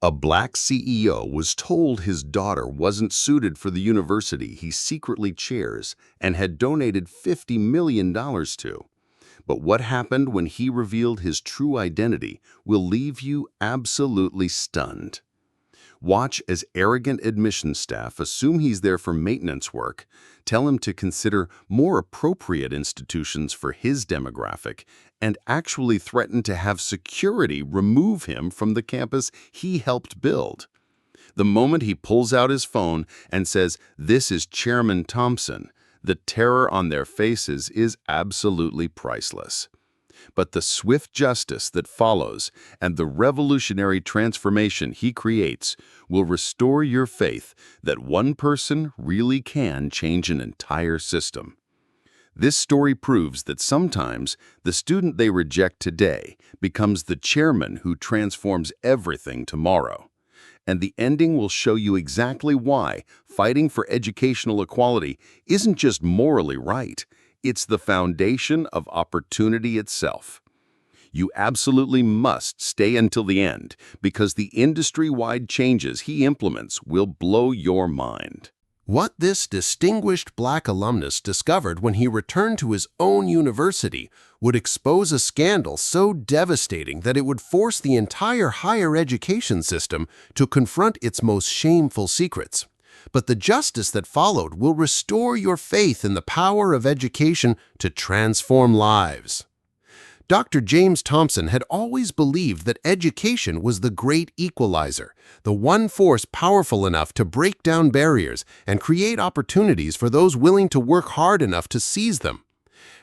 A black CEO was told his daughter wasn't suited for the university he secretly chairs and had donated $50 million to. But what happened when he revealed his true identity will leave you absolutely stunned. Watch as arrogant admissions staff assume he's there for maintenance work, tell him to consider more appropriate institutions for his demographic, and actually threaten to have security remove him from the campus he helped build. The moment he pulls out his phone and says, "This is Chairman Thompson," the terror on their faces is absolutely priceless. But the swift justice that follows and the revolutionary transformation he creates will restore your faith that one person really can change an entire system. This story proves that sometimes the student they reject today becomes the chairman who transforms everything tomorrow. And the ending will show you exactly why fighting for educational equality isn't just morally right. It's the foundation of opportunity itself. You absolutely must stay until the end because the industry-wide changes he implements will blow your mind. What this distinguished black alumnus discovered when he returned to his own university would expose a scandal so devastating that it would force the entire higher education system to confront its most shameful secrets. But the justice that followed will restore your faith in the power of education to transform lives. Dr. James Thompson had always believed that education was the great equalizer, the one force powerful enough to break down barriers and create opportunities for those willing to work hard enough to seize them.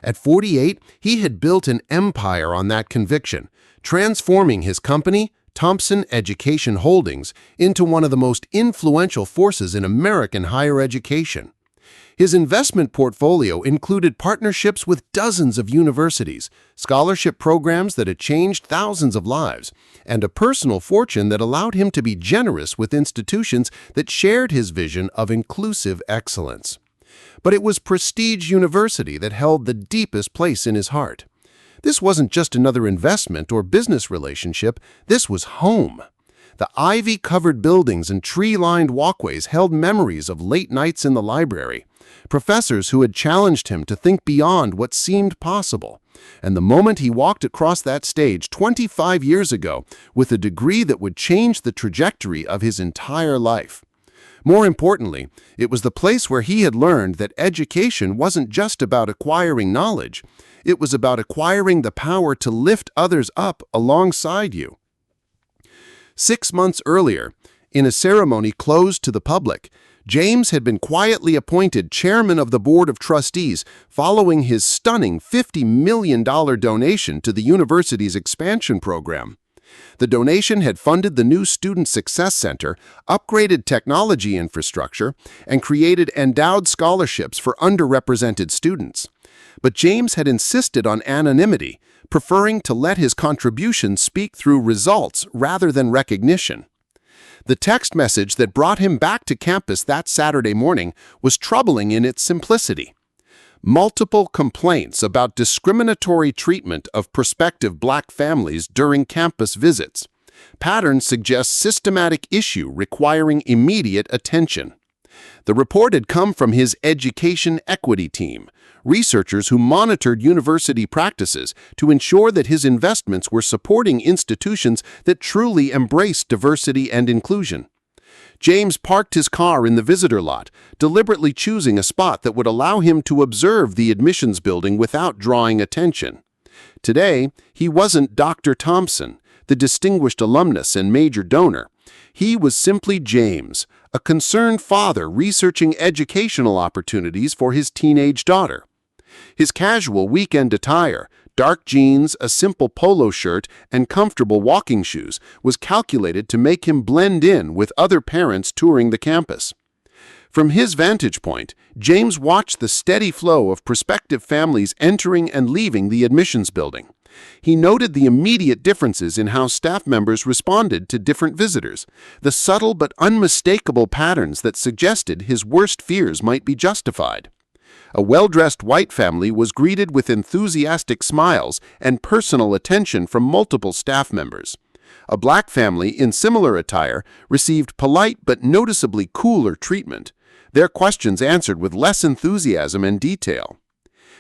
At 48, he had built an empire on that conviction, transforming his company, Thompson Education Holdings, into one of the most influential forces in American higher education. His investment portfolio included partnerships with dozens of universities, scholarship programs that had changed thousands of lives, and a personal fortune that allowed him to be generous with institutions that shared his vision of inclusive excellence. But it was Prestige University that held the deepest place in his heart. This wasn't just another investment or business relationship, this was home. The ivy-covered buildings and tree-lined walkways held memories of late nights in the library, professors who had challenged him to think beyond what seemed possible. And the moment he walked across that stage 25 years ago with a degree that would change the trajectory of his entire life. More importantly, it was the place where he had learned that education wasn't just about acquiring knowledge, it was about acquiring the power to lift others up alongside you. 6 months earlier, in a ceremony closed to the public, James had been quietly appointed chairman of the board of trustees following his stunning $50 million donation to the university's expansion program. The donation had funded the new Student Success Center, upgraded technology infrastructure, and created endowed scholarships for underrepresented students. But James had insisted on anonymity, preferring to let his contributions speak through results rather than recognition. The text message that brought him back to campus that Saturday morning was troubling in its simplicity. Multiple complaints about discriminatory treatment of prospective black families during campus visits. Pattern suggests systematic issue requiring immediate attention. The report had come from his education equity team, researchers who monitored university practices to ensure that his investments were supporting institutions that truly embraced diversity and inclusion. James parked his car in the visitor lot, deliberately choosing a spot that would allow him to observe the admissions building without drawing attention. Today, he wasn't Dr. Thompson, the distinguished alumnus and major donor. He was simply James, a concerned father researching educational opportunities for his teenage daughter. His casual weekend attire, dark jeans, a simple polo shirt, and comfortable walking shoes, was calculated to make him blend in with other parents touring the campus. From his vantage point, James watched the steady flow of prospective families entering and leaving the admissions building. He noted the immediate differences in how staff members responded to different visitors, the subtle but unmistakable patterns that suggested his worst fears might be justified. A well-dressed white family was greeted with enthusiastic smiles and personal attention from multiple staff members. A black family in similar attire received polite but noticeably cooler treatment, their questions answered with less enthusiasm and detail.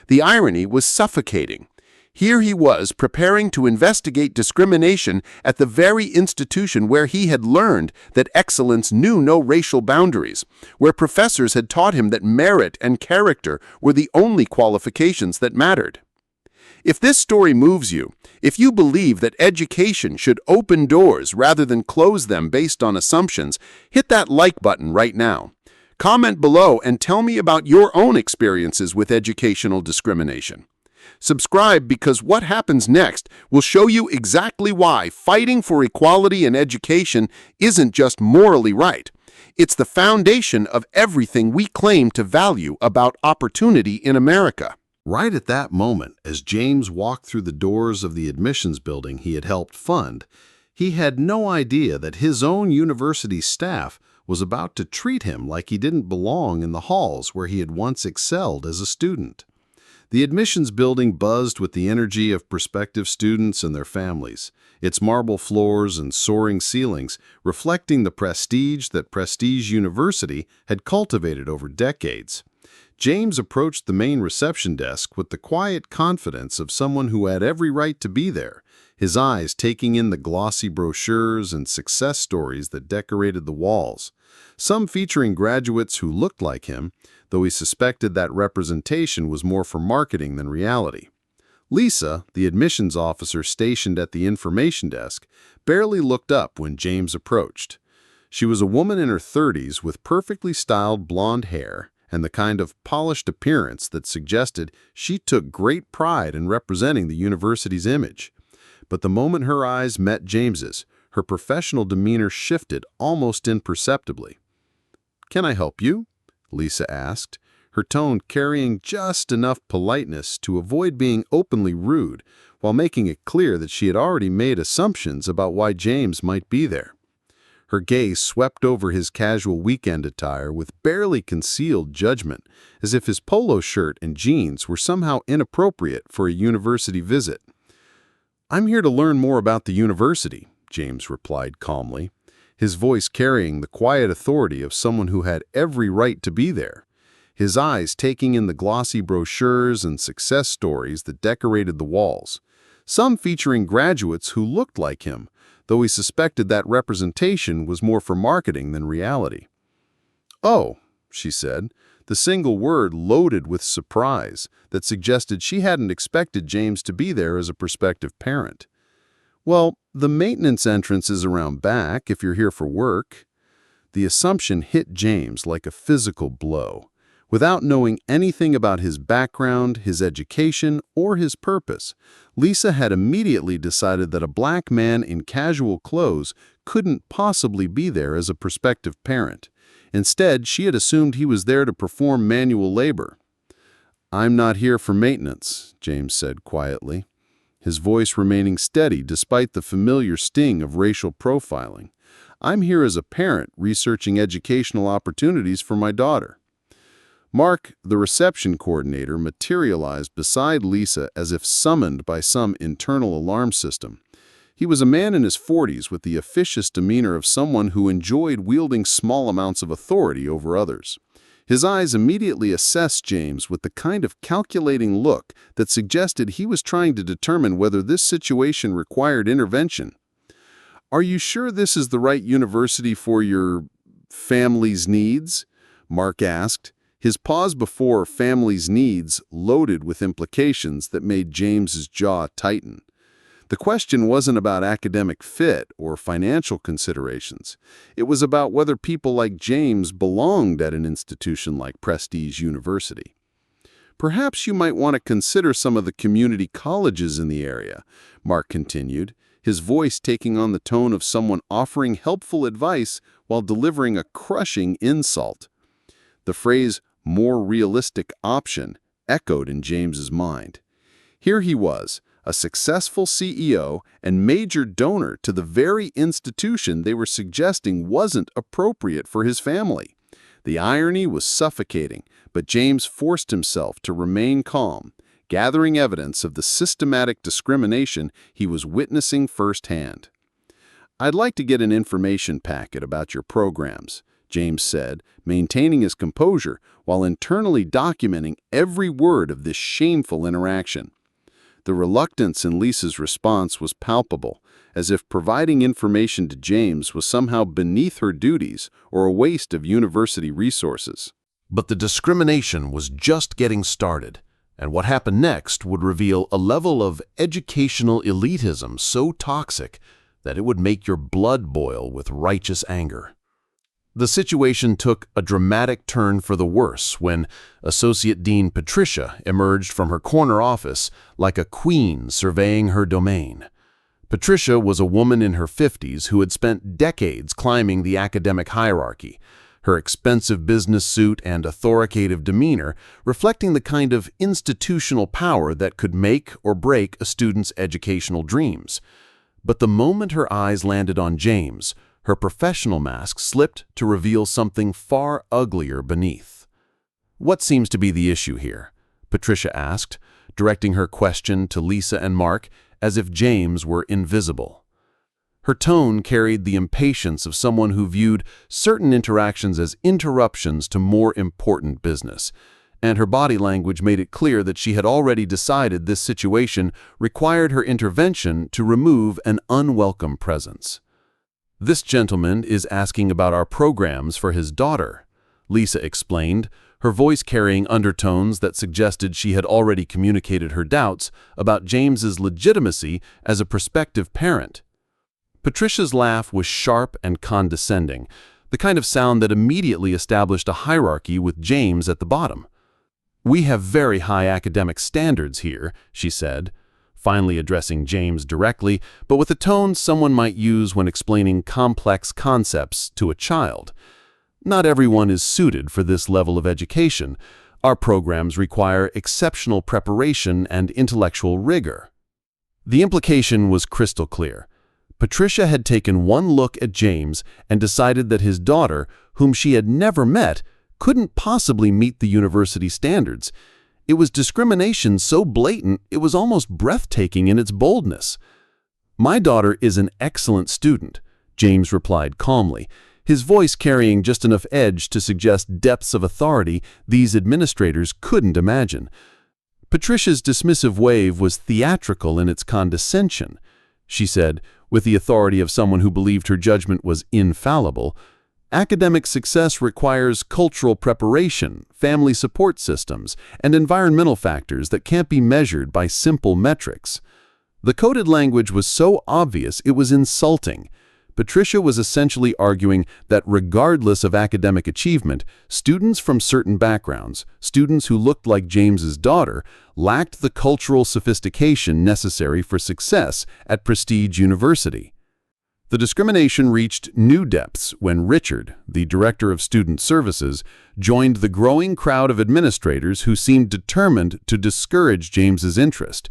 The irony was suffocating. Here he was preparing to investigate discrimination at the very institution where he had learned that excellence knew no racial boundaries, where professors had taught him that merit and character were the only qualifications that mattered. If this story moves you, if you believe that education should open doors rather than close them based on assumptions, hit that like button right now. Comment below and tell me about your own experiences with educational discrimination. Subscribe because what happens next will show you exactly why fighting for equality in education isn't just morally right. It's the foundation of everything we claim to value about opportunity in America. Right at that moment, as James walked through the doors of the admissions building he had helped fund, he had no idea that his own university staff was about to treat him like he didn't belong in the halls where he had once excelled as a student. The admissions building buzzed with the energy of prospective students and their families, its marble floors and soaring ceilings reflecting the prestige that Prestige University had cultivated over decades. James approached the main reception desk with the quiet confidence of someone who had every right to be there, his eyes taking in the glossy brochures and success stories that decorated the walls, some featuring graduates who looked like him, though he suspected that representation was more for marketing than reality. Lisa, the admissions officer stationed at the information desk, barely looked up when James approached. She was a woman in her 30s with perfectly styled blonde hair and the kind of polished appearance that suggested she took great pride in representing the university's image. But the moment her eyes met James's, her professional demeanor shifted almost imperceptibly. "Can I help you?" Lisa asked, her tone carrying just enough politeness to avoid being openly rude, while making it clear that she had already made assumptions about why James might be there. Her gaze swept over his casual weekend attire with barely concealed judgment, as if his polo shirt and jeans were somehow inappropriate for a university visit. "I'm here to learn more about the university," James replied calmly, his voice carrying the quiet authority of someone who had every right to be there, his eyes taking in the glossy brochures and success stories that decorated the walls, some featuring graduates who looked like him, though he suspected that representation was more for marketing than reality. "Oh," she said, the single word loaded with surprise that suggested she hadn't expected James to be there as a prospective parent. "Well, the maintenance entrance is around back if you're here for work." The assumption hit James like a physical blow. Without knowing anything about his background, his education, or his purpose, Lisa had immediately decided that a black man in casual clothes couldn't possibly be there as a prospective parent. Instead, she had assumed he was there to perform manual labor. "I'm not here for maintenance," James said quietly, his voice remaining steady despite the familiar sting of racial profiling. "I'm here as a parent researching educational opportunities for my daughter." Mark, the reception coordinator, materialized beside Lisa as if summoned by some internal alarm system. He was a man in his 40s with the officious demeanor of someone who enjoyed wielding small amounts of authority over others. His eyes immediately assessed James with the kind of calculating look that suggested he was trying to determine whether this situation required intervention. "Are you sure this is the right university for your family's needs?" Mark asked, his pause before "family's needs" loaded with implications that made James's jaw tighten. The question wasn't about academic fit or financial considerations. It was about whether people like James belonged at an institution like Prestige University. "Perhaps you might want to consider some of the community colleges in the area," Mark continued, his voice taking on the tone of someone offering helpful advice while delivering a crushing insult. The phrase "more realistic option" echoed in James's mind. Here he was, a successful CEO and major donor to the very institution they were suggesting wasn't appropriate for his family. The irony was suffocating, but James forced himself to remain calm, gathering evidence of the systematic discrimination he was witnessing firsthand. "I'd like to get an information packet about your programs," James said, maintaining his composure while internally documenting every word of this shameful interaction. The reluctance in Lisa's response was palpable, as if providing information to James was somehow beneath her duties or a waste of university resources. But the discrimination was just getting started, and what happened next would reveal a level of educational elitism so toxic that it would make your blood boil with righteous anger. The situation took a dramatic turn for the worse when Associate Dean Patricia emerged from her corner office like a queen surveying her domain. Patricia was a woman in her 50s who had spent decades climbing the academic hierarchy, her expensive business suit and authoritative demeanor reflecting the kind of institutional power that could make or break a student's educational dreams. But the moment her eyes landed on James, her professional mask slipped to reveal something far uglier beneath. "What seems to be the issue here?" Patricia asked, directing her question to Lisa and Mark as if James were invisible. Her tone carried the impatience of someone who viewed certain interactions as interruptions to more important business, and her body language made it clear that she had already decided this situation required her intervention to remove an unwelcome presence. "This gentleman is asking about our programs for his daughter," Lisa explained, her voice carrying undertones that suggested she had already communicated her doubts about James's legitimacy as a prospective parent. Patricia's laugh was sharp and condescending, the kind of sound that immediately established a hierarchy with James at the bottom. "We have very high academic standards here," she said, finally addressing James directly, but with a tone someone might use when explaining complex concepts to a child. "Not everyone is suited for this level of education. Our programs require exceptional preparation and intellectual rigor." The implication was crystal clear. Patricia had taken one look at James and decided that his daughter, whom she had never met, couldn't possibly meet the university standards. It was discrimination so blatant it was almost breathtaking in its boldness. "My daughter is an excellent student," James replied calmly, his voice carrying just enough edge to suggest depths of authority these administrators couldn't imagine. Patricia's dismissive wave was theatrical in its condescension. She said, with the authority of someone who believed her judgment was infallible, "Academic success requires cultural preparation, family support systems, and environmental factors that can't be measured by simple metrics." The coded language was so obvious it was insulting. Patricia was essentially arguing that regardless of academic achievement, students from certain backgrounds, students who looked like James's daughter, lacked the cultural sophistication necessary for success at prestige university. The discrimination reached new depths when Richard, the director of student services, joined the growing crowd of administrators who seemed determined to discourage James's interest.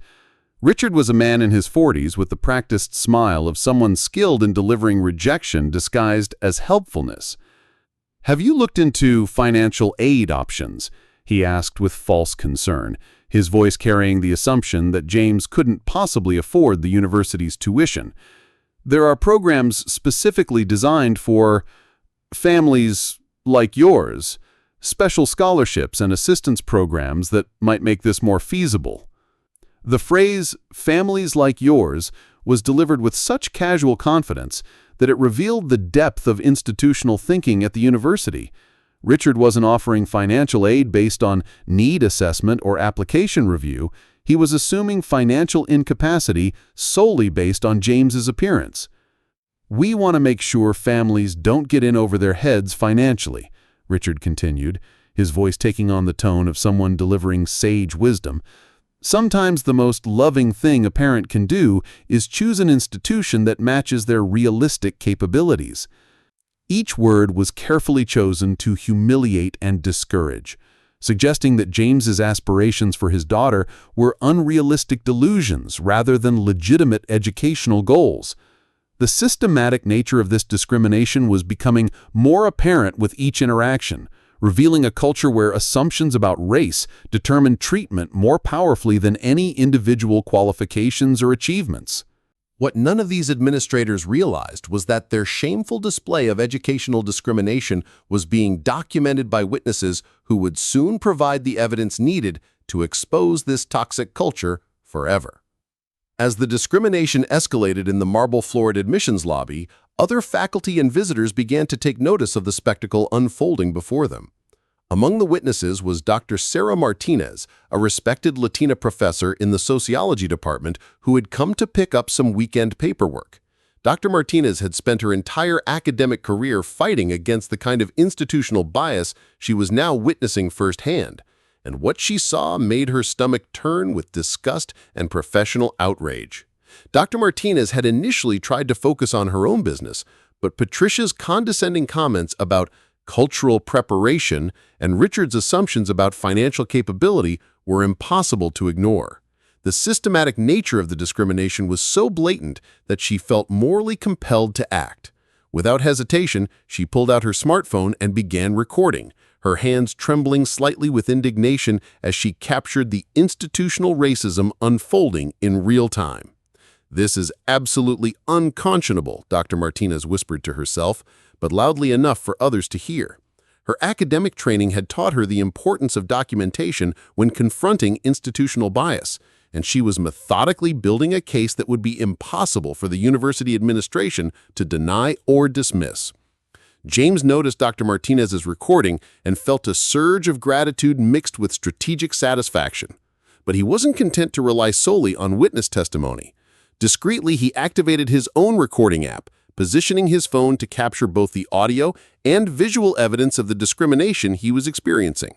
Richard was a man in his 40s with the practiced smile of someone skilled in delivering rejection disguised as helpfulness. "Have you looked into financial aid options?" he asked with false concern, his voice carrying the assumption that James couldn't possibly afford the university's tuition. "There are programs specifically designed for families like yours, special scholarships and assistance programs that might make this more feasible." The phrase, "families like yours," was delivered with such casual confidence that it revealed the depth of institutional thinking at the university. Richard wasn't offering financial aid based on need assessment or application review. He was assuming financial incapacity solely based on James's appearance. "We want to make sure families don't get in over their heads financially," Richard continued, his voice taking on the tone of someone delivering sage wisdom. "Sometimes the most loving thing a parent can do is choose an institution that matches their realistic capabilities." Each word was carefully chosen to humiliate and discourage, suggesting that James's aspirations for his daughter were unrealistic delusions rather than legitimate educational goals. The systematic nature of this discrimination was becoming more apparent with each interaction, revealing a culture where assumptions about race determined treatment more powerfully than any individual qualifications or achievements. What none of these administrators realized was that their shameful display of educational discrimination was being documented by witnesses who would soon provide the evidence needed to expose this toxic culture forever. As the discrimination escalated in the marble-floored admissions lobby, other faculty and visitors began to take notice of the spectacle unfolding before them. Among the witnesses was Dr. Sarah Martinez, a respected Latina professor in the sociology department who had come to pick up some weekend paperwork. Dr. Martinez had spent her entire academic career fighting against the kind of institutional bias she was now witnessing firsthand, and what she saw made her stomach turn with disgust and professional outrage. Dr. Martinez had initially tried to focus on her own business, but Patricia's condescending comments about cultural preparation and Richard's assumptions about financial capability were impossible to ignore. The systematic nature of the discrimination was so blatant that she felt morally compelled to act. Without hesitation, she pulled out her smartphone and began recording, her hands trembling slightly with indignation as she captured the institutional racism unfolding in real time. "This is absolutely unconscionable," Dr. Martinez whispered to herself, but loudly enough for others to hear. Her academic training had taught her the importance of documentation when confronting institutional bias, and she was methodically building a case that would be impossible for the university administration to deny or dismiss. James noticed Dr. Martinez's recording and felt a surge of gratitude mixed with strategic satisfaction. But he wasn't content to rely solely on witness testimony. Discreetly, he activated his own recording app, positioning his phone to capture both the audio and visual evidence of the discrimination he was experiencing.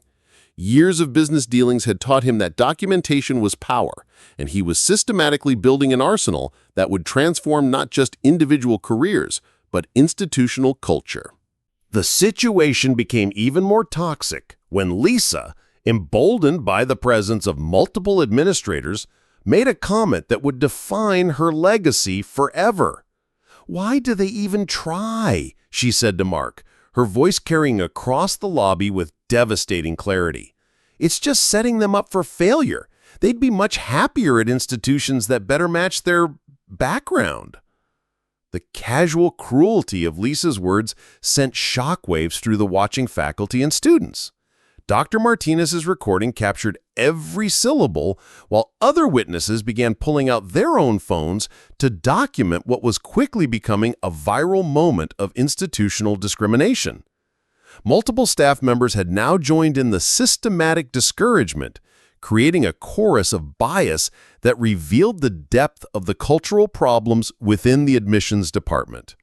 Years of business dealings had taught him that documentation was power, and he was systematically building an arsenal that would transform not just individual careers, but institutional culture. The situation became even more toxic when Lisa, emboldened by the presence of multiple administrators, made a comment that would define her legacy forever. "Why do they even try?" she said to Mark, her voice carrying across the lobby with devastating clarity. "It's just setting them up for failure. They'd be much happier at institutions that better match their background." The casual cruelty of Lisa's words sent shockwaves through the watching faculty and students. Dr. Martinez's recording captured every syllable, while other witnesses began pulling out their own phones to document what was quickly becoming a viral moment of institutional discrimination. Multiple staff members had now joined in the systematic discouragement, creating a chorus of bias that revealed the depth of the cultural problems within the admissions department.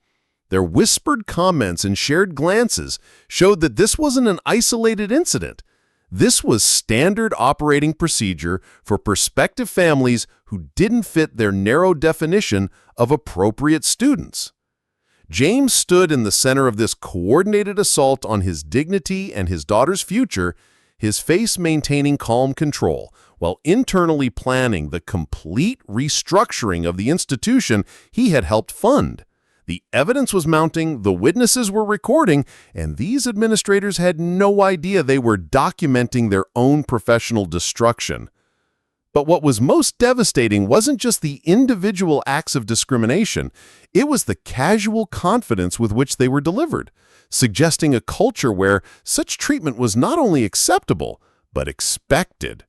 Their whispered comments and shared glances showed that this wasn't an isolated incident. This was standard operating procedure for prospective families who didn't fit their narrow definition of appropriate students. James stood in the center of this coordinated assault on his dignity and his daughter's future, his face maintaining calm control, while internally planning the complete restructuring of the institution he had helped fund. The evidence was mounting, the witnesses were recording, and these administrators had no idea they were documenting their own professional destruction. But what was most devastating wasn't just the individual acts of discrimination, it was the casual confidence with which they were delivered, suggesting a culture where such treatment was not only acceptable, but expected.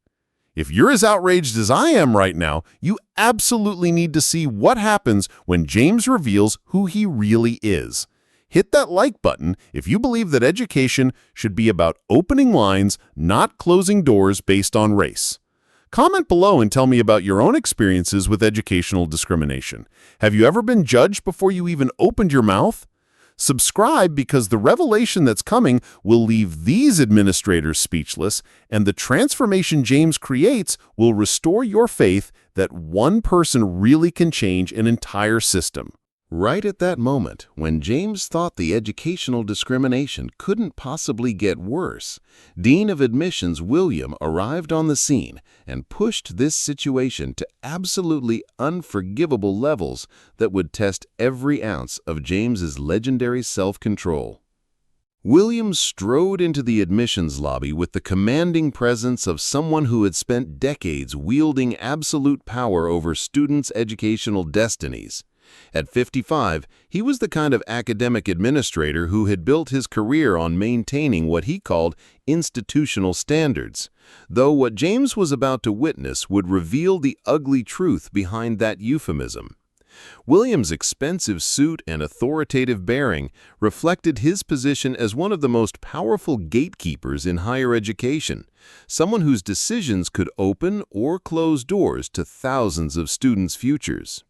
If you're as outraged as I am right now, you absolutely need to see what happens when James reveals who he really is. Hit that like button if you believe that education should be about opening lines, not closing doors based on race. Comment below and tell me about your own experiences with educational discrimination. Have you ever been judged before you even opened your mouth? Subscribe because the revelation that's coming will leave these administrators speechless, and the transformation James creates will restore your faith that one person really can change an entire system. Right at that moment, when James thought the educational discrimination couldn't possibly get worse, Dean of Admissions William arrived on the scene and pushed this situation to absolutely unforgivable levels that would test every ounce of James's legendary self-control. Williams strode into the admissions lobby with the commanding presence of someone who had spent decades wielding absolute power over students' educational destinies. At 55, he was the kind of academic administrator who had built his career on maintaining what he called institutional standards, though what James was about to witness would reveal the ugly truth behind that euphemism. Williams' expensive suit and authoritative bearing reflected his position as one of the most powerful gatekeepers in higher education, someone whose decisions could open or close doors to thousands of students' futures.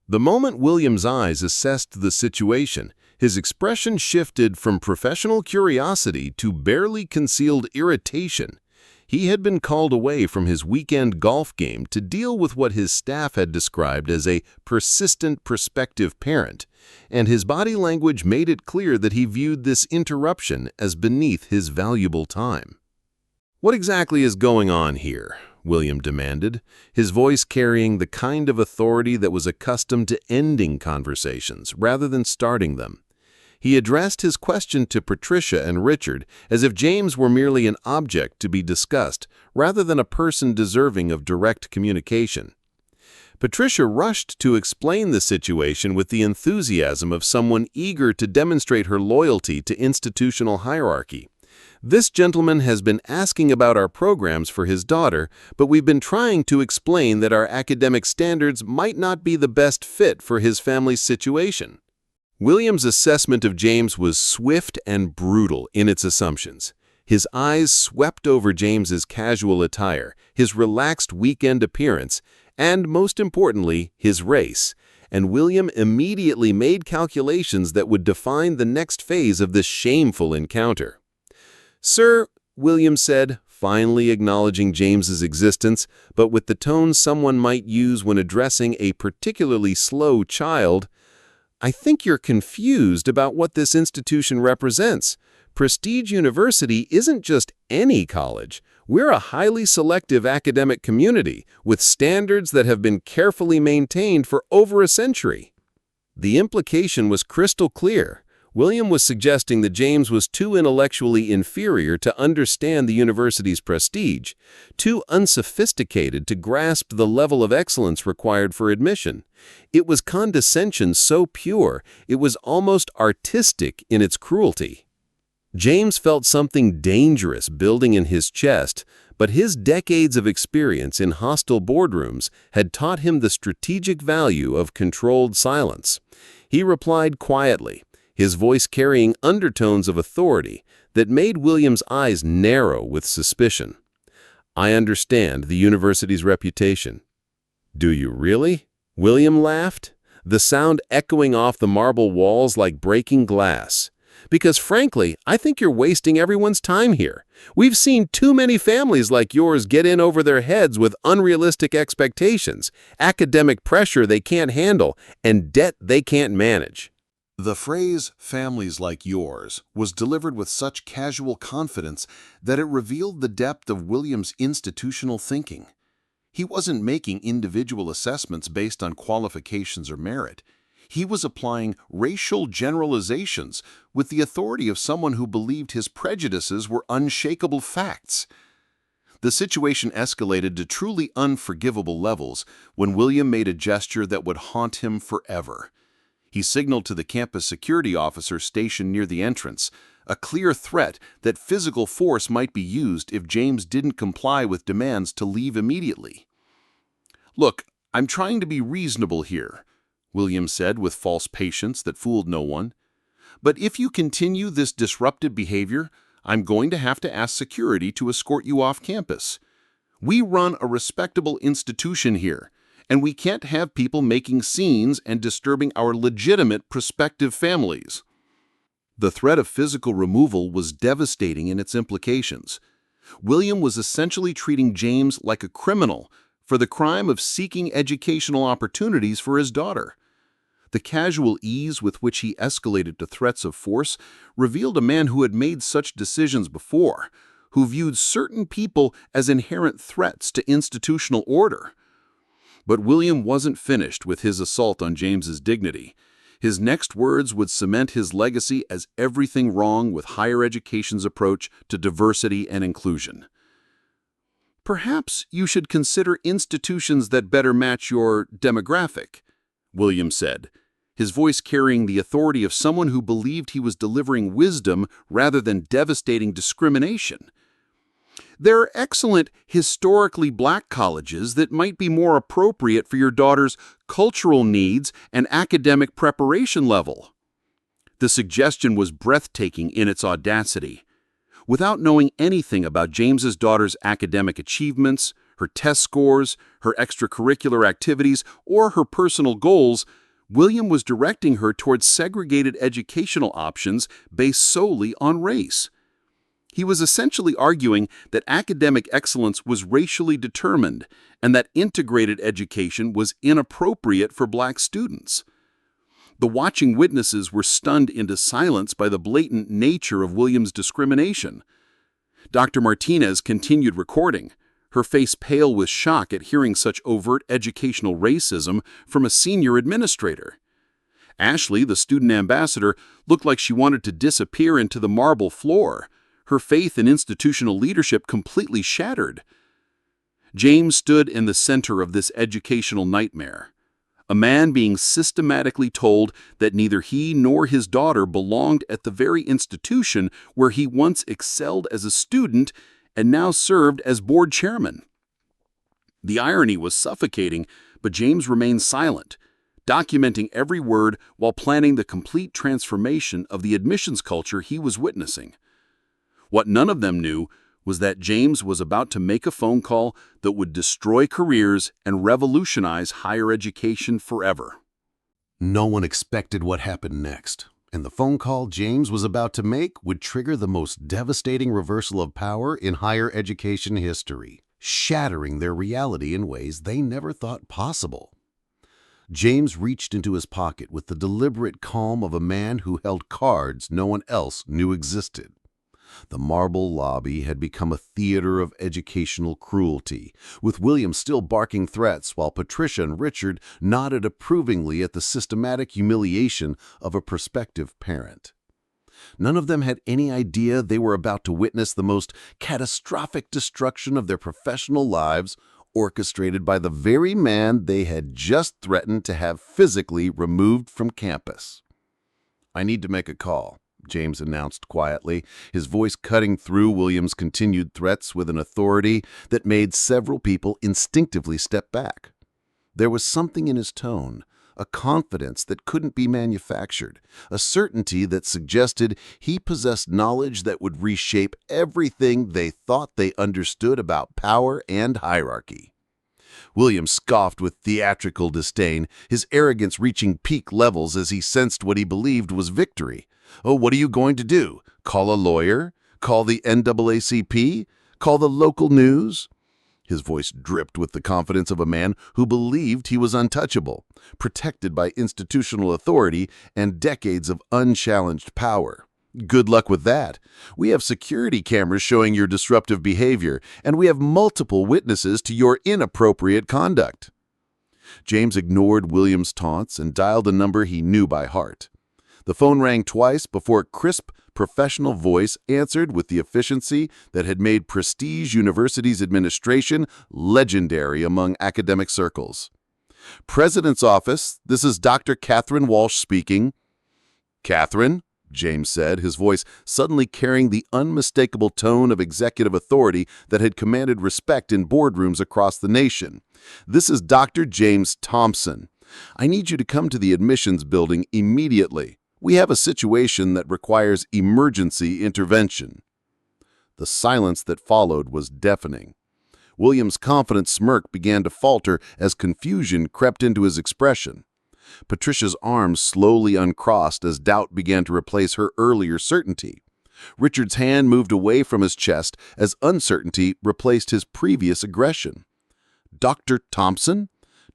The moment Williams' eyes assessed the situation, his expression shifted from professional curiosity to barely concealed irritation. He had been called away from his weekend golf game to deal with what his staff had described as a persistent prospective parent, and his body language made it clear that he viewed this interruption as beneath his valuable time. "What exactly is going on here?" William demanded, his voice carrying the kind of authority that was accustomed to ending conversations rather than starting them. He addressed his question to Patricia and Richard as if James were merely an object to be discussed rather than a person deserving of direct communication. Patricia rushed to explain the situation with the enthusiasm of someone eager to demonstrate her loyalty to institutional hierarchy. "This gentleman has been asking about our programs for his daughter, but we've been trying to explain that our academic standards might not be the best fit for his family's situation." Williams' assessment of James was swift and brutal in its assumptions. His eyes swept over James's casual attire, his relaxed weekend appearance, and, most importantly, his race, and William immediately made calculations that would define the next phase of this shameful encounter. "Sir," William said, finally acknowledging James's existence, but with the tone someone might use when addressing a particularly slow child, "I think you're confused about what this institution represents. Prestige University isn't just any college. We're a highly selective academic community with standards that have been carefully maintained for over a century." The implication was crystal clear. William was suggesting that James was too intellectually inferior to understand the university's prestige, too unsophisticated to grasp the level of excellence required for admission. It was condescension so pure, it was almost artistic in its cruelty. James felt something dangerous building in his chest, but his decades of experience in hostile boardrooms had taught him the strategic value of controlled silence. He replied quietly, his voice carrying undertones of authority that made William's eyes narrow with suspicion. "I understand the university's reputation." "Do you really?" William laughed, the sound echoing off the marble walls like breaking glass. "Because frankly, I think you're wasting everyone's time here. We've seen too many families like yours get in over their heads with unrealistic expectations, academic pressure they can't handle, and debt they can't manage." The phrase, "families like yours," was delivered with such casual confidence that it revealed the depth of Williams' institutional thinking. He wasn't making individual assessments based on qualifications or merit. He was applying racial generalizations with the authority of someone who believed his prejudices were unshakable facts. The situation escalated to truly unforgivable levels when William made a gesture that would haunt him forever. He signaled to the campus security officer stationed near the entrance, a clear threat that physical force might be used if James didn't comply with demands to leave immediately. "Look, I'm trying to be reasonable here," William said with false patience that fooled no one. "But if you continue this disruptive behavior, I'm going to have to ask security to escort you off campus. We run a respectable institution here, and we can't have people making scenes and disturbing our legitimate prospective families." The threat of physical removal was devastating in its implications. William was essentially treating James like a criminal for the crime of seeking educational opportunities for his daughter. The casual ease with which he escalated to threats of force revealed a man who had made such decisions before, who viewed certain people as inherent threats to institutional order. But William wasn't finished with his assault on James's dignity. His next words would cement his legacy as everything wrong with higher education's approach to diversity and inclusion. "Perhaps you should consider institutions that better match your demographic," Williams said, his voice carrying the authority of someone who believed he was delivering wisdom rather than devastating discrimination. "There are excellent, historically black colleges that might be more appropriate for your daughter's cultural needs and academic preparation level." The suggestion was breathtaking in its audacity. Without knowing anything about James's daughter's academic achievements, her test scores, her extracurricular activities, or her personal goals, William was directing her towards segregated educational options based solely on race. He was essentially arguing that academic excellence was racially determined and that integrated education was inappropriate for black students. The watching witnesses were stunned into silence by the blatant nature of Williams' discrimination. Dr. Martinez continued recording, her face pale with shock at hearing such overt educational racism from a senior administrator. Ashley, the student ambassador, looked like she wanted to disappear into the marble floor, her faith in institutional leadership completely shattered. James stood in the center of this educational nightmare, a man being systematically told that neither he nor his daughter belonged at the very institution where he once excelled as a student and now served as board chairman. The irony was suffocating, but James remained silent, documenting every word while planning the complete transformation of the admissions culture he was witnessing. What none of them knew was that James was about to make a phone call that would destroy careers and revolutionize higher education forever. No one expected what happened next, and the phone call James was about to make would trigger the most devastating reversal of power in higher education history, shattering their reality in ways they never thought possible. James reached into his pocket with the deliberate calm of a man who held cards no one else knew existed. The marble lobby had become a theater of educational cruelty, with William still barking threats while Patricia and Richard nodded approvingly at the systematic humiliation of a prospective parent. None of them had any idea they were about to witness the most catastrophic destruction of their professional lives, orchestrated by the very man they had just threatened to have physically removed from campus. "I need to make a call," James announced quietly, his voice cutting through Williams' continued threats with an authority that made several people instinctively step back. There was something in his tone, a confidence that couldn't be manufactured, a certainty that suggested he possessed knowledge that would reshape everything they thought they understood about power and hierarchy. William scoffed with theatrical disdain, his arrogance reaching peak levels as he sensed what he believed was victory. "Oh, what are you going to do? Call a lawyer? Call the NAACP? Call the local news?" His voice dripped with the confidence of a man who believed he was untouchable, protected by institutional authority and decades of unchallenged power. "Good luck with that. We have security cameras showing your disruptive behavior, and we have multiple witnesses to your inappropriate conduct." James ignored Williams' taunts and dialed a number he knew by heart. The phone rang twice before a crisp, professional voice answered with the efficiency that had made Prestige University's administration legendary among academic circles. "President's office, this is Dr. Catherine Walsh speaking." "Catherine?" James said, his voice suddenly carrying the unmistakable tone of executive authority that had commanded respect in boardrooms across the nation. "This is Dr. James Thompson. I need you to come to the admissions building immediately. We have a situation that requires emergency intervention." The silence that followed was deafening. William's confident smirk began to falter as confusion crept into his expression. Patricia's arms slowly uncrossed as doubt began to replace her earlier certainty. Richard's hand moved away from his chest as uncertainty replaced his previous aggression. "Dr. Thompson?"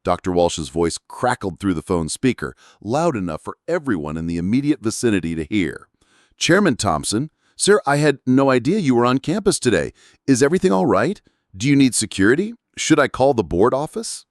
Dr. Walsh's voice crackled through the phone speaker, loud enough for everyone in the immediate vicinity to hear. "Chairman Thompson, sir, I had no idea you were on campus today. Is everything all right? Do you need security? Should I call the board office?"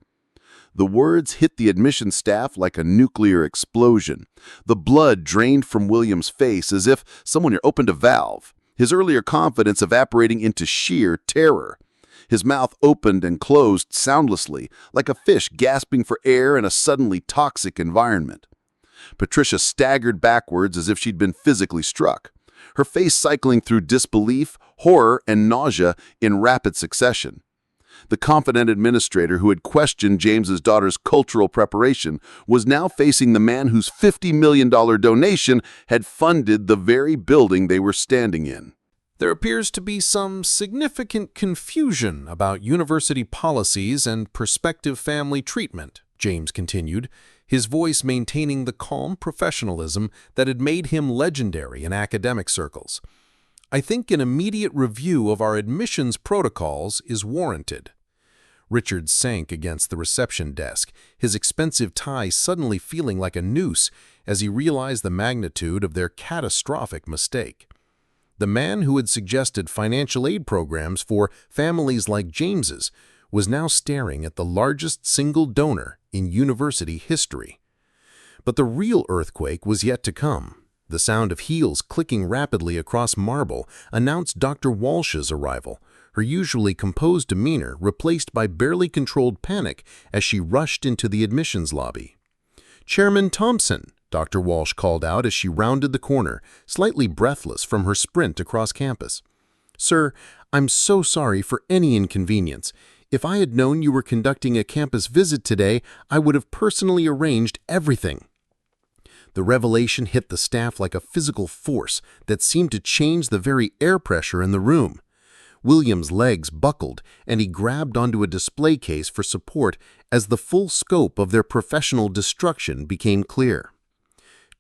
The words hit the admissions staff like a nuclear explosion. The blood drained from William's face as if someone had opened a valve, his earlier confidence evaporating into sheer terror. His mouth opened and closed soundlessly, like a fish gasping for air in a suddenly toxic environment. Patricia staggered backwards as if she'd been physically struck, her face cycling through disbelief, horror, and nausea in rapid succession. The confident administrator who had questioned James's daughter's cultural preparation was now facing the man whose $50 million donation had funded the very building they were standing in. There appears to be some significant confusion about university policies and prospective family treatment, James continued, his voice maintaining the calm professionalism that had made him legendary in academic circles. I think an immediate review of our admissions protocols is warranted. Richard sank against the reception desk, his expensive tie suddenly feeling like a noose as he realized the magnitude of their catastrophic mistake. The man who had suggested financial aid programs for families like James's was now staring at the largest single donor in university history. But the real earthquake was yet to come. The sound of heels clicking rapidly across marble announced Dr. Walsh's arrival, her usually composed demeanor replaced by barely controlled panic as she rushed into the admissions lobby. "Chairman Thompson," Dr. Walsh called out as she rounded the corner, slightly breathless from her sprint across campus. "Sir, I'm so sorry for any inconvenience. If I had known you were conducting a campus visit today, I would have personally arranged everything." The revelation hit the staff like a physical force that seemed to change the very air pressure in the room. William's legs buckled, and he grabbed onto a display case for support as the full scope of their professional destruction became clear.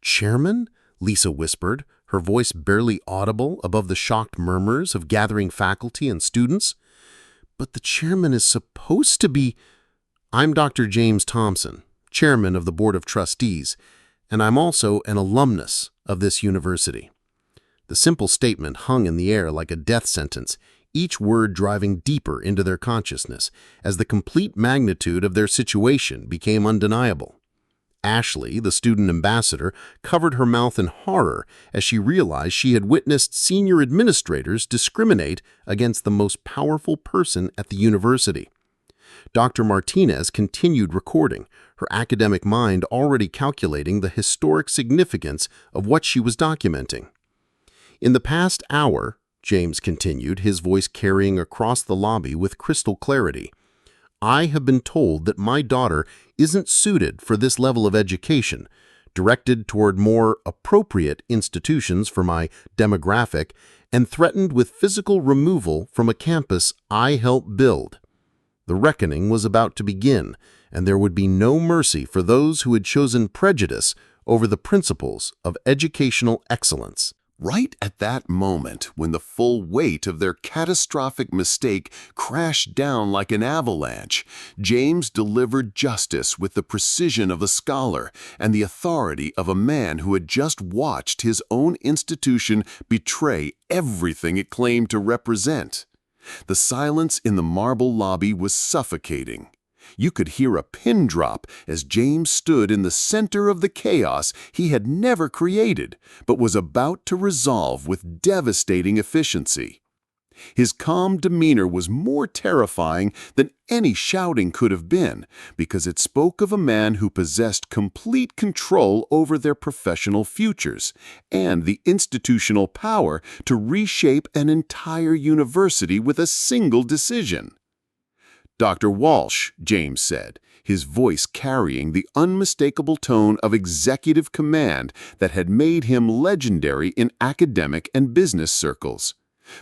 "Chairman?" Lisa whispered, her voice barely audible above the shocked murmurs of gathering faculty and students. "But the chairman is supposed to be—" "I'm Dr. James Thompson, chairman of the Board of Trustees, and I'm also an alumnus of this university." The simple statement hung in the air like a death sentence, each word driving deeper into their consciousness as the complete magnitude of their situation became undeniable. Ashley, the student ambassador, covered her mouth in horror as she realized she had witnessed senior administrators discriminate against the most powerful person at the university. Dr. Martinez continued recording, her academic mind already calculating the historic significance of what she was documenting. "In the past hour," James continued, his voice carrying across the lobby with crystal clarity, "I have been told that my daughter isn't suited for this level of education, directed toward more appropriate institutions for my demographic, and threatened with physical removal from a campus I helped build." The reckoning was about to begin, and there would be no mercy for those who had chosen prejudice over the principles of educational excellence. Right at that moment, when the full weight of their catastrophic mistake crashed down like an avalanche, James delivered justice with the precision of a scholar and the authority of a man who had just watched his own institution betray everything it claimed to represent. The silence in the marble lobby was suffocating. You could hear a pin drop as James stood in the center of the chaos he had never created, but was about to resolve with devastating efficiency. His calm demeanor was more terrifying than any shouting could have been, because it spoke of a man who possessed complete control over their professional futures and the institutional power to reshape an entire university with a single decision. "Dr. Walsh," James said, his voice carrying the unmistakable tone of executive command that had made him legendary in academic and business circles.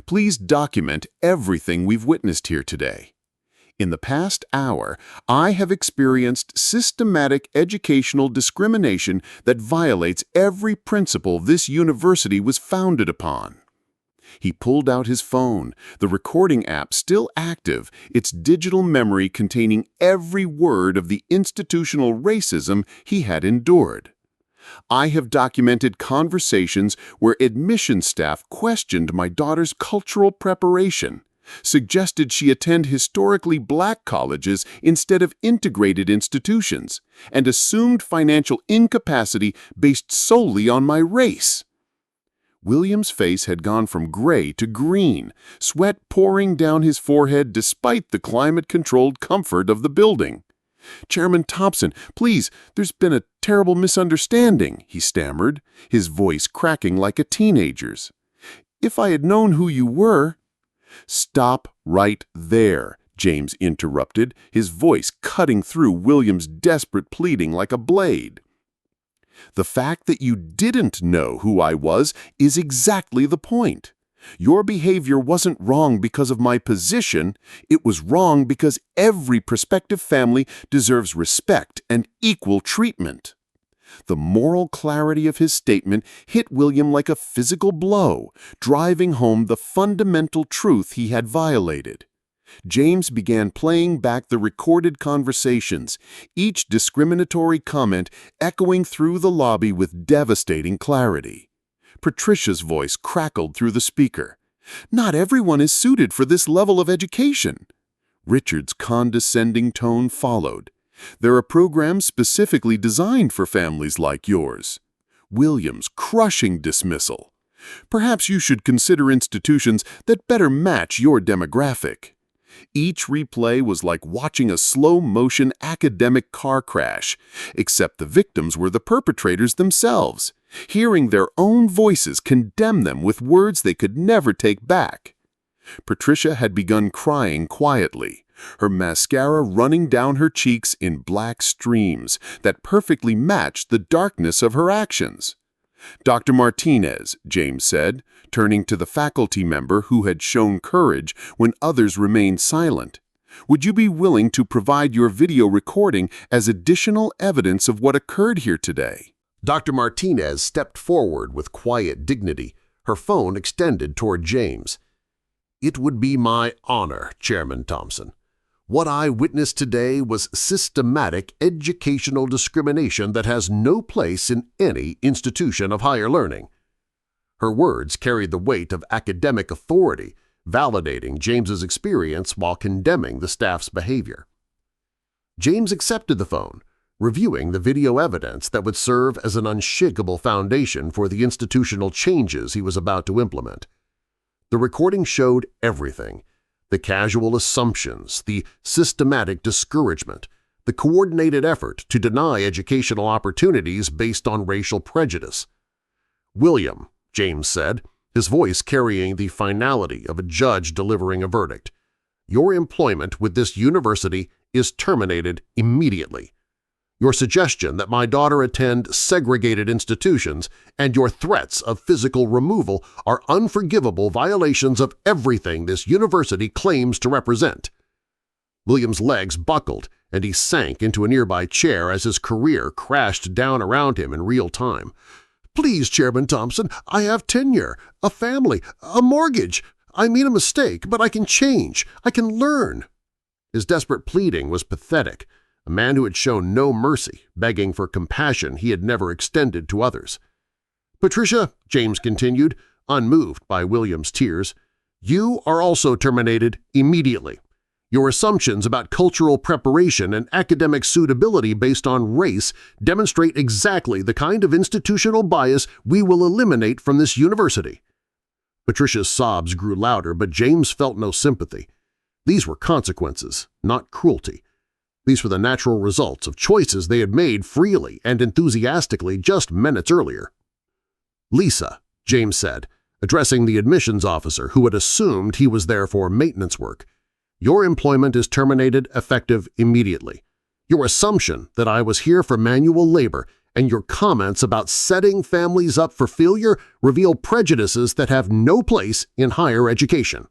"Please document everything we've witnessed here today. In the past hour, I have experienced systematic educational discrimination that violates every principle this university was founded upon." He pulled out his phone, the recording app still active, its digital memory containing every word of the institutional racism he had endured. "I have documented conversations where admission staff questioned my daughter's cultural preparation, suggested she attend historically black colleges instead of integrated institutions, and assumed financial incapacity based solely on my race. William's face had gone from gray to green, sweat pouring down his forehead despite the climate-controlled comfort of the building. "Chairman Thompson, please, there's been a terrible misunderstanding," he stammered, his voice cracking like a teenager's. "If I had known who you were—" "Stop right there," James interrupted, his voice cutting through William's desperate pleading like a blade. "The fact that you didn't know who I was is exactly the point. Your behavior wasn't wrong because of my position, it was wrong because every prospective family deserves respect and equal treatment." The moral clarity of his statement hit William like a physical blow, driving home the fundamental truth he had violated. James began playing back the recorded conversations, each discriminatory comment echoing through the lobby with devastating clarity. Patricia's voice crackled through the speaker. "Not everyone is suited for this level of education." Richard's condescending tone followed. "There are programs specifically designed for families like yours." William's crushing dismissal. "Perhaps you should consider institutions that better match your demographic." Each replay was like watching a slow-motion academic car crash, except the victims were the perpetrators themselves, hearing their own voices condemn them with words they could never take back. Patricia had begun crying quietly, her mascara running down her cheeks in black streams that perfectly matched the darkness of her actions. "Dr. Martinez," James said, turning to the faculty member who had shown courage when others remained silent, "would you be willing to provide your video recording as additional evidence of what occurred here today?" Dr. Martinez stepped forward with quiet dignity, her phone extended toward James. "It would be my honor, Chairman Thompson. What I witnessed today was systematic educational discrimination that has no place in any institution of higher learning." Her words carried the weight of academic authority, validating James's experience while condemning the staff's behavior. James accepted the phone, reviewing the video evidence that would serve as an unshakable foundation for the institutional changes he was about to implement. The recording showed everything: the casual assumptions, the systematic discouragement, the coordinated effort to deny educational opportunities based on racial prejudice. "William," James said, his voice carrying the finality of a judge delivering a verdict, "your employment with this university is terminated immediately. Your suggestion that my daughter attend segregated institutions and your threats of physical removal are unforgivable violations of everything this university claims to represent." William's legs buckled and he sank into a nearby chair as his career crashed down around him in real time. "Please, Chairman Thompson, I have tenure, a family, a mortgage. I made a mistake, but I can change. I can learn." His desperate pleading was pathetic. A man who had shown no mercy, begging for compassion he had never extended to others. "Patricia," James continued, unmoved by William's tears, "you are also terminated immediately. Your assumptions about cultural preparation and academic suitability based on race demonstrate exactly the kind of institutional bias we will eliminate from this university." Patricia's sobs grew louder, but James felt no sympathy. These were consequences, not cruelty. These were the natural results of choices they had made freely and enthusiastically just minutes earlier. "Lisa," James said, addressing the admissions officer who had assumed he was there for maintenance work, "your employment is terminated effective immediately. Your assumption that I was here for manual labor and your comments about setting families up for failure reveal prejudices that have no place in higher education."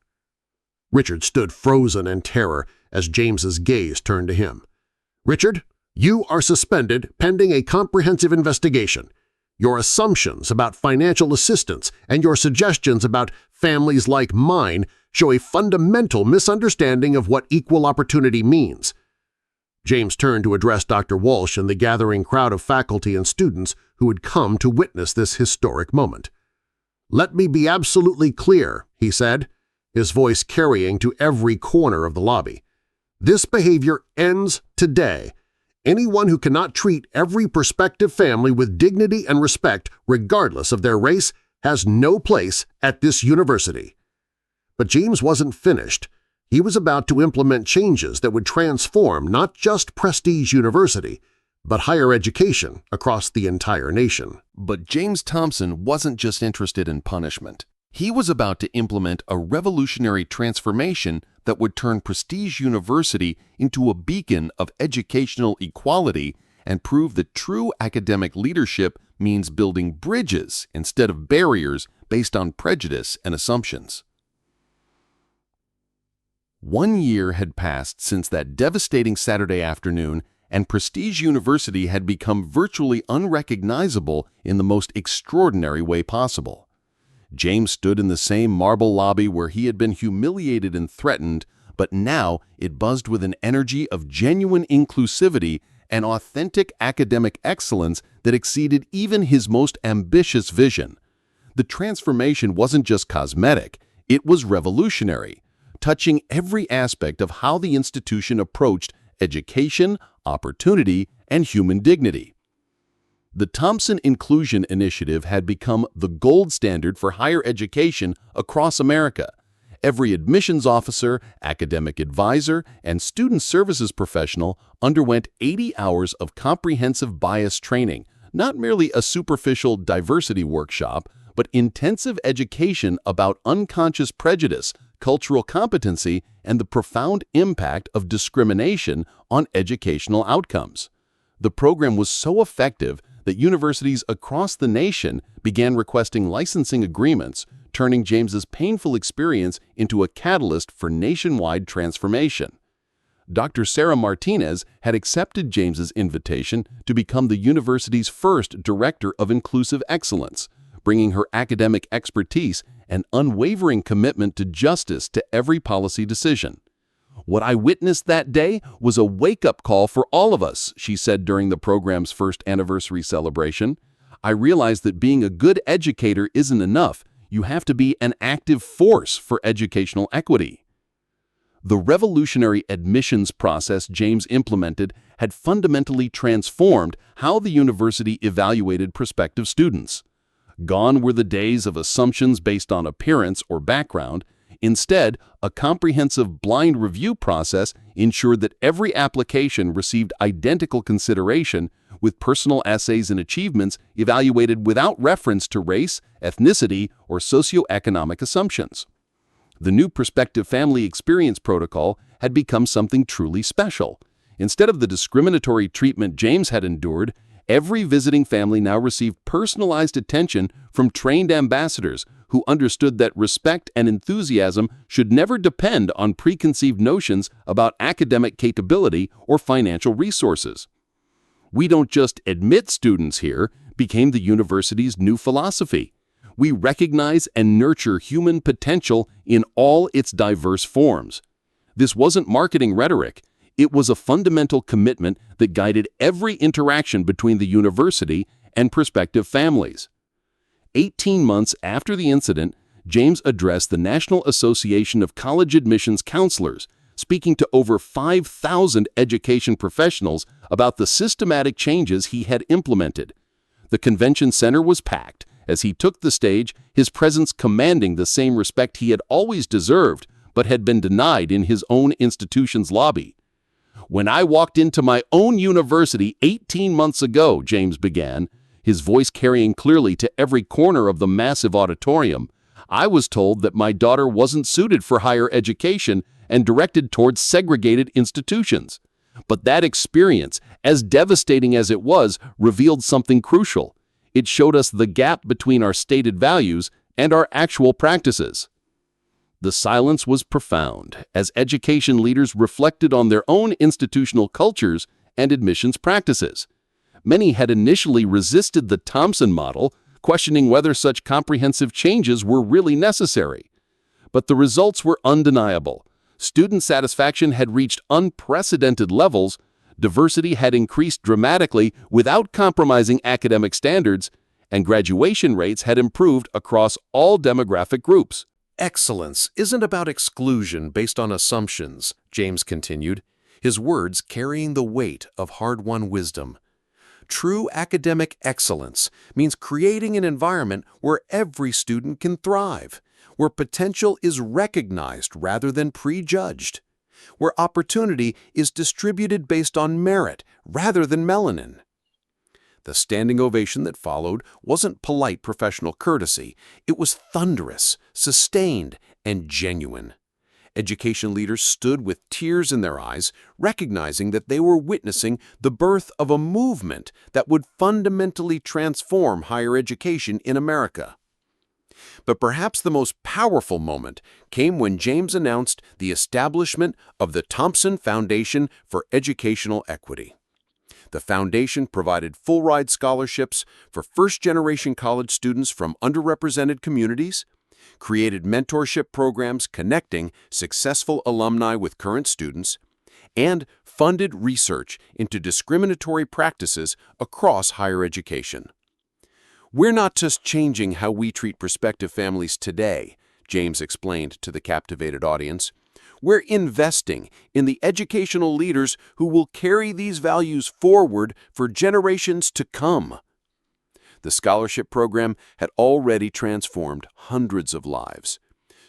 Richard stood frozen in terror as James's gaze turned to him. "Richard, you are suspended pending a comprehensive investigation. Your assumptions about financial assistance and your suggestions about families like mine show a fundamental misunderstanding of what equal opportunity means." James turned to address Dr. Walsh and the gathering crowd of faculty and students who had come to witness this historic moment. "Let me be absolutely clear," he said. his voice carrying to every corner of the lobby. "This behavior ends today. Anyone who cannot treat every prospective family with dignity and respect, regardless of their race, has no place at this university." But James wasn't finished. He was about to implement changes that would transform not just Prestige University, but higher education across the entire nation. But James Thompson wasn't just interested in punishment. He was about to implement a revolutionary transformation that would turn Prestige University into a beacon of educational equality and prove that true academic leadership means building bridges instead of barriers based on prejudice and assumptions. 1 year had passed since that devastating Saturday afternoon, and Prestige University had become virtually unrecognizable in the most extraordinary way possible. James stood in the same marble lobby where he had been humiliated and threatened, but now it buzzed with an energy of genuine inclusivity and authentic academic excellence that exceeded even his most ambitious vision. The transformation wasn't just cosmetic, it was revolutionary, touching every aspect of how the institution approached education, opportunity, and human dignity. The Thompson Inclusion Initiative had become the gold standard for higher education across America. Every admissions officer, academic advisor, and student services professional underwent 80 hours of comprehensive bias training, not merely a superficial diversity workshop, but intensive education about unconscious prejudice, cultural competency, and the profound impact of discrimination on educational outcomes. The program was so effective that universities across the nation began requesting licensing agreements, turning James's painful experience into a catalyst for nationwide transformation. Dr. Sarah Martinez had accepted James's invitation to become the university's first Director of Inclusive Excellence, bringing her academic expertise and unwavering commitment to justice to every policy decision. "What I witnessed that day was a wake-up call for all of us," she said during the program's first anniversary celebration. "I realized that being a good educator isn't enough. You have to be an active force for educational equity." The revolutionary admissions process James implemented had fundamentally transformed how the university evaluated prospective students. Gone were the days of assumptions based on appearance or background. Instead, a comprehensive blind review process ensured that every application received identical consideration, with personal essays and achievements evaluated without reference to race, ethnicity, or socioeconomic assumptions. The new Prospective Family Experience Protocol had become something truly special. Instead of the discriminatory treatment James had endured, every visiting family now received personalized attention from trained ambassadors who understood that respect and enthusiasm should never depend on preconceived notions about academic capability or financial resources. "We don't just admit students here" became the university's new philosophy. We recognize and nurture human potential in all its diverse forms. This wasn't marketing rhetoric. It was a fundamental commitment that guided every interaction between the university and prospective families. 18 months after the incident, James addressed the National Association of College Admissions Counselors, speaking to over 5,000 education professionals about the systematic changes he had implemented. The convention center was packed. As he took the stage, his presence commanding the same respect he had always deserved, but had been denied in his own institution's lobby. "When I walked into my own university 18 months ago," James began, his voice carrying clearly to every corner of the massive auditorium, "I was told that my daughter wasn't suited for higher education and directed towards segregated institutions. But that experience, as devastating as it was, revealed something crucial. It showed us the gap between our stated values and our actual practices." The silence was profound as education leaders reflected on their own institutional cultures and admissions practices. Many had initially resisted the Thompson model, questioning whether such comprehensive changes were really necessary. But the results were undeniable. Student satisfaction had reached unprecedented levels, diversity had increased dramatically without compromising academic standards, and graduation rates had improved across all demographic groups. Excellence isn't about exclusion based on assumptions, James continued, his words carrying the weight of hard-won wisdom. True academic excellence means creating an environment where every student can thrive, where potential is recognized rather than prejudged, where opportunity is distributed based on merit rather than melanin. The standing ovation that followed wasn't polite professional courtesy. It was thunderous, sustained, and genuine. Education leaders stood with tears in their eyes, recognizing that they were witnessing the birth of a movement that would fundamentally transform higher education in America. But perhaps the most powerful moment came when James announced the establishment of the Thompson Foundation for Educational Equity. The foundation provided full-ride scholarships for first-generation college students from underrepresented communities, created mentorship programs connecting successful alumni with current students, and funded research into discriminatory practices across higher education. "We're not just changing how we treat prospective families today," James explained to the captivated audience. "We're investing in the educational leaders who will carry these values forward for generations to come." The scholarship program had already transformed hundreds of lives.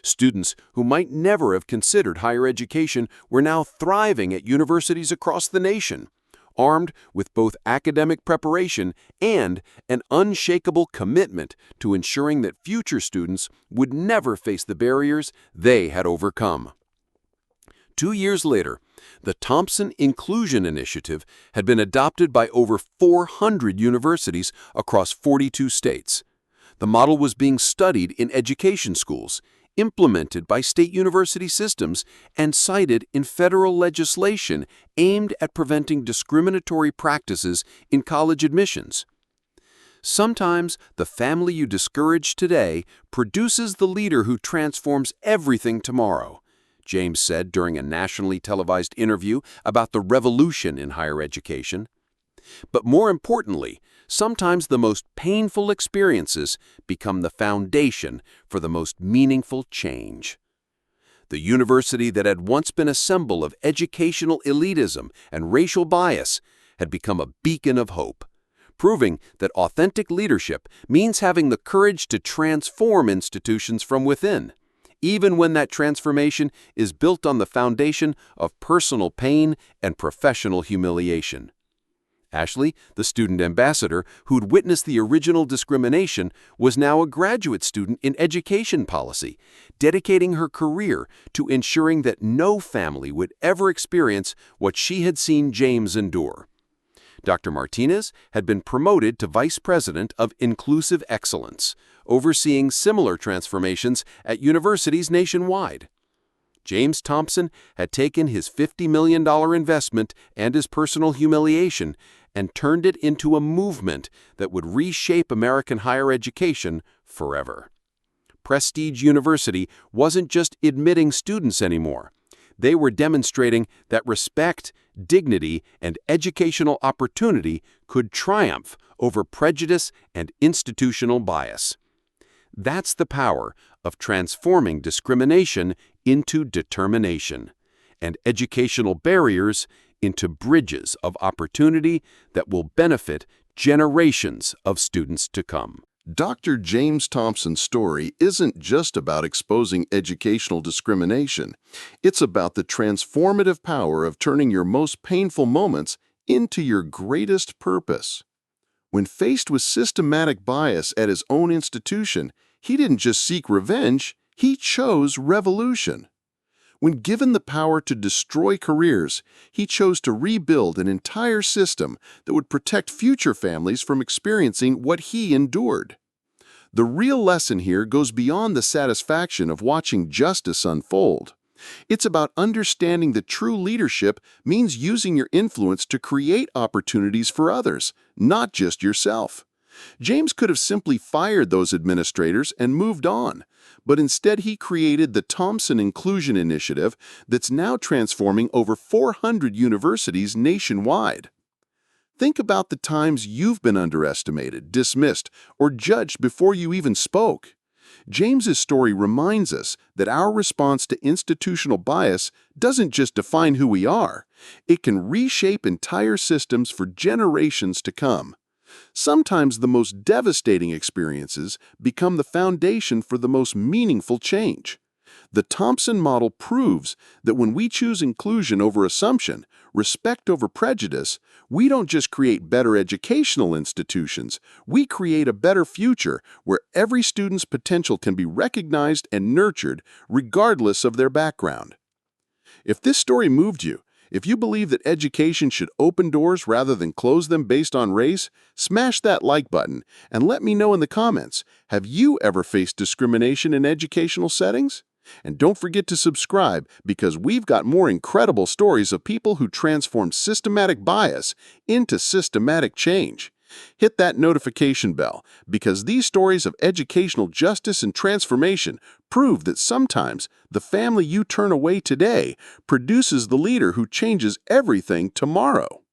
Students who might never have considered higher education were now thriving at universities across the nation, armed with both academic preparation and an unshakable commitment to ensuring that future students would never face the barriers they had overcome. 2 years later, the Thompson Inclusion Initiative had been adopted by over 400 universities across 42 states. The model was being studied in education schools, implemented by state university systems, and cited in federal legislation aimed at preventing discriminatory practices in college admissions. Sometimes the family you discourage today produces the leader who transforms everything tomorrow, James said during a nationally televised interview about the revolution in higher education. But more importantly, sometimes the most painful experiences become the foundation for the most meaningful change. The university that had once been a symbol of educational elitism and racial bias had become a beacon of hope, proving that authentic leadership means having the courage to transform institutions from within, even when that transformation is built on the foundation of personal pain and professional humiliation. Ashley, the student ambassador who'd witnessed the original discrimination, was now a graduate student in education policy, dedicating her career to ensuring that no family would ever experience what she had seen James endure. Dr. Martinez had been promoted to Vice President of Inclusive Excellence, overseeing similar transformations at universities nationwide. James Thompson had taken his $50 million investment and his personal humiliation and turned it into a movement that would reshape American higher education forever. Prestige University wasn't just admitting students anymore. They were demonstrating that respect, dignity, and educational opportunity could triumph over prejudice and institutional bias. That's the power of transforming discrimination into determination, and educational barriers into bridges of opportunity that will benefit generations of students to come. Dr. James Thompson's story isn't just about exposing educational discrimination. It's about the transformative power of turning your most painful moments into your greatest purpose. When faced with systematic bias at his own institution, he didn't just seek revenge, he chose revolution. When given the power to destroy careers, he chose to rebuild an entire system that would protect future families from experiencing what he endured. The real lesson here goes beyond the satisfaction of watching justice unfold. It's about understanding that true leadership means using your influence to create opportunities for others, not just yourself. James could have simply fired those administrators and moved on, but instead he created the Thompson Inclusion Initiative that's now transforming over 400 universities nationwide. Think about the times you've been underestimated, dismissed, or judged before you even spoke. James's story reminds us that our response to institutional bias doesn't just define who we are, it can reshape entire systems for generations to come. Sometimes the most devastating experiences become the foundation for the most meaningful change. The Thompson model proves that when we choose inclusion over assumption, respect over prejudice, we don't just create better educational institutions, we create a better future where every student's potential can be recognized and nurtured regardless of their background. If this story moved you, if you believe that education should open doors rather than close them based on race, smash that like button and let me know in the comments, have you ever faced discrimination in educational settings? And don't forget to subscribe because we've got more incredible stories of people who transformed systematic bias into systematic change. Hit that notification bell because these stories of educational justice and transformation prove that sometimes the family you turn away today produces the leader who changes everything tomorrow.